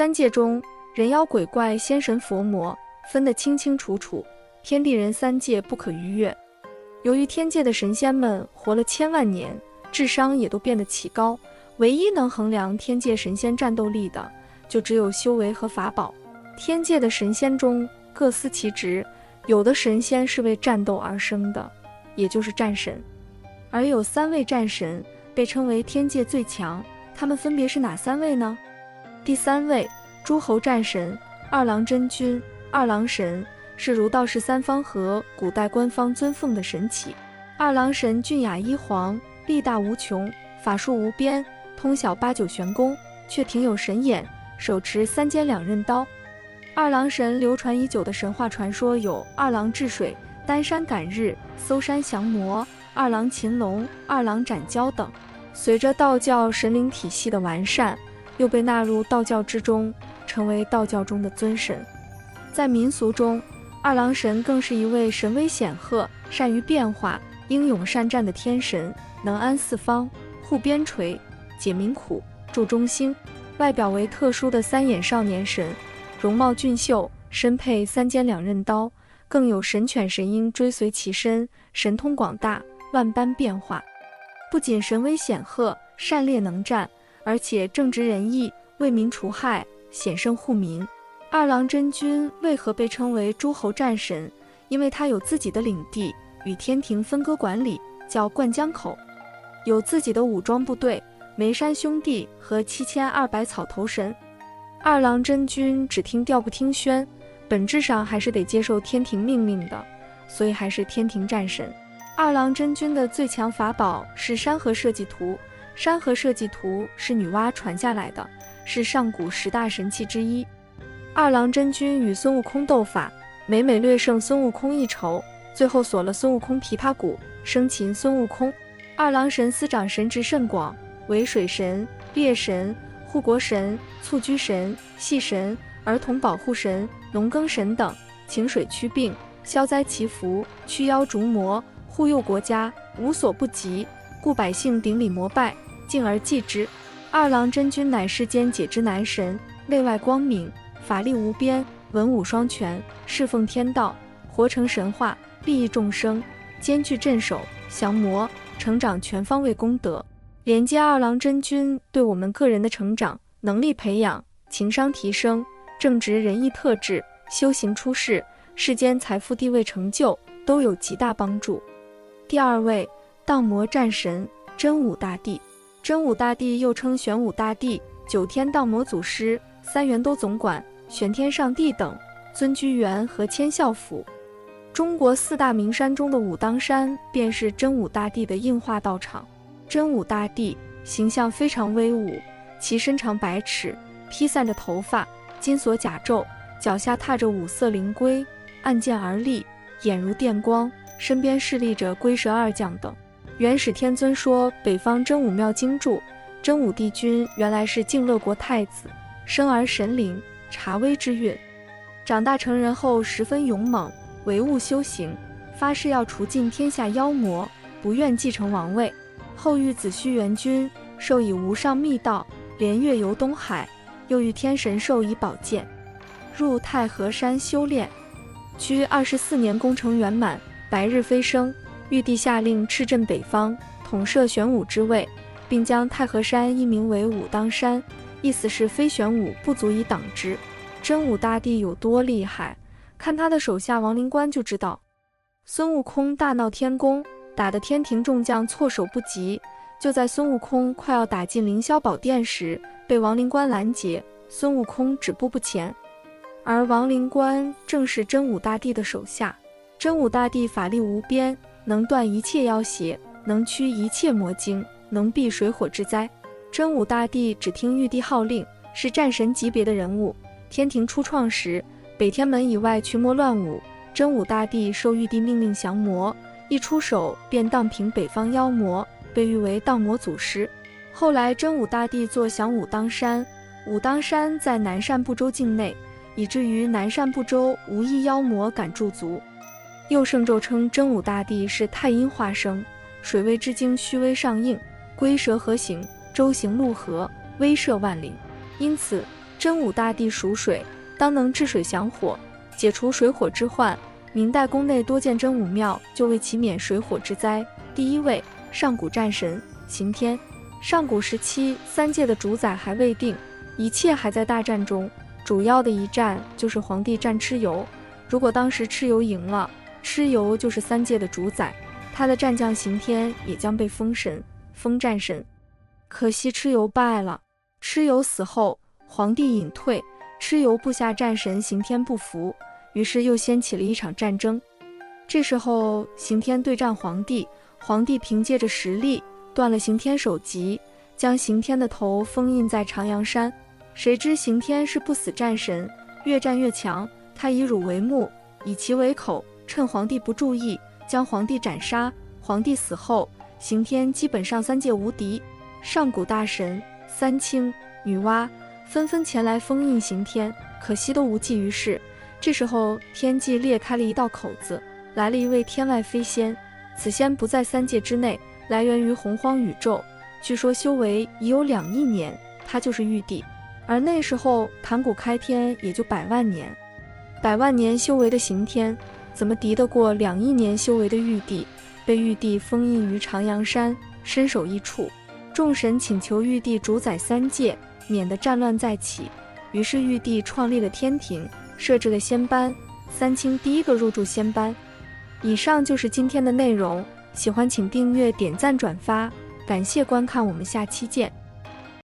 三界中，人妖鬼怪、仙神佛魔分得清清楚楚，天地人三界不可逾越。由于天界的神仙们活了千万年，智商也都变得奇高，唯一能衡量天界神仙战斗力的，就只有修为和法宝。天界的神仙中各司其职，有的神仙是为战斗而生的，也就是战神，而有3位战神被称为天界最强，他们分别是哪3位呢？第3位，诸侯战神二郎真君。二郎神是儒道释三方和古代官方尊奉的神祇。二郎神俊雅一皇，力大无穷，法术无边，通晓8九玄功，却挺有神眼，手持3尖2刃刀。二郎神流传已久的神话传说有二郎治水、丹山赶日、搜山降魔、二郎擒龙、二郎斩蛟等。随着道教神灵体系的完善，又被纳入道教之中，成为道教中的尊神。在民俗中，二郎神更是一位神威显赫、善于变化、英勇善战的天神，能安四方、护边陲、解民苦、助中兴。外表为特殊的3眼少年神，容貌俊秀，身佩3尖2刃刀，更有神犬神鹰追随其身，神通广大，万般变化。不仅神威显赫、善猎能战，而且正直仁义，为民除害，显圣护民。二郎真君为何被称为诸侯战神？因为他有自己的领地，与天庭分割管理，叫灌江口，有自己的武装部队，梅山兄弟和7200草头神。二郎真君只听调不听宣，本质上还是得接受天庭命令的，所以还是天庭战神。二郎真君的最强法宝是山河社稷图。山河社稷图是女娲传下来的，是上古10大神器之一。二郎真君与孙悟空斗法，每略胜孙悟空一筹，最后锁了孙悟空琵琶骨，生擒孙悟空。二郎神司掌神职甚广，为水神、猎神、护国神、蹴鞠神、系神、儿童保护神、农耕神等，晴水驱病，消灾祈福，驱妖逐魔，护佑国家，无所不及，故百姓顶礼膜拜，敬而祭之。二郎真君乃世间解之男神，内外光明，法力无边，文武双全，侍奉天道，活成神话，利益众生，兼具镇守、降魔、成长全方位功德。连接二郎真君对我们个人的成长、能力培养、情商提升、正直仁义特质、修行出世、世间财富地位成就都有极大帮助。第2位，荡魔战神真武大帝。真武大帝又称玄武大帝、9天荡魔祖师、3元都总管、玄天上帝等，尊居元和千孝府。中国4大名山中的武当山便是真武大帝的应化道场。真武大帝形象非常威武，其身长100尺，披散着头发，金锁甲胄，脚下踏着5色灵龟，按剑而立，眼如电光，身边侍立着龟蛇2将等。元始天尊说，北方真武庙经注，真武帝君原来是静乐国太子，生而神灵，察微之运。长大成人后十分勇猛，唯悟修行，发誓要除尽天下妖魔，不愿继承王位。后遇子虚元君，授以无上密道，连月游东海，又遇天神授以宝剑，入太和山修炼。居24年功成圆满，白日飞升。玉帝下令斥镇北方，统摄玄武之位，并将太和山易名为武当山，意思是非玄武不足以挡之。真武大帝有多厉害，看他的手下王灵官就知道。孙悟空大闹天宫，打得天庭众将措手不及。就在孙悟空快要打进凌霄宝殿时，被王灵官拦截，孙悟空止步不前。而王灵官正是真武大帝的手下。真武大帝法力无边，能断一切妖邪，能驱一切魔精，能避水火之灾。真武大帝只听玉帝号令，是战神级别的人物。天庭初创时，北天门以外群魔乱舞，真武大帝受玉帝命令降魔，一出手便荡平北方妖魔，被誉为荡魔祖师。后来真武大帝坐降武当山，武当山在南赡部洲境内，以至于南赡部洲无一妖魔敢驻足。右圣咒称真武大帝是太阴化生，水位之精虚微上应，龟蛇合行，舟行陆河，威慑万灵。因此真武大帝属水，当能治水降火，解除水火之患。明代宫内多建真武庙，就为其免水火之灾。第一位，上古战神刑天。上古时期，三界的主宰还未定，一切还在大战中。主要的一战就是黄帝战蚩尤。如果当时蚩尤赢了，蚩尤就是三界的主宰，他的战将刑天也将被封神、封战神。可惜蚩尤败了。蚩尤死后，黄帝隐退，蚩尤部下战神刑天不服，于是又掀起了一场战争。这时候刑天对战黄帝，黄帝凭借着实力断了刑天首级，将刑天的头封印在长阳山。谁知刑天是不死战神，越战越强，他以乳为目，以其为口，趁皇帝不注意，将皇帝斩杀。皇帝死后，刑天基本上三界无敌，上古大神、三清、女娲纷纷前来封印刑天，可惜都无济于事。这时候天际裂开了一道口子，来了一位天外飞仙。此仙不在三界之内，来源于洪荒宇宙，据说修为已有2亿年，他就是玉帝。而那时候盘古开天也就100万年，100万年修为的刑天怎么敌得过2亿年修为的玉帝？被玉帝封印于长阳山，身首异处。众神请求玉帝主宰三界，免得战乱再起。于是玉帝创立了天庭，设置了仙班，三清第一个入住仙班。以上就是今天的内容，喜欢请订阅、点赞、转发，感谢观看，我们下期见。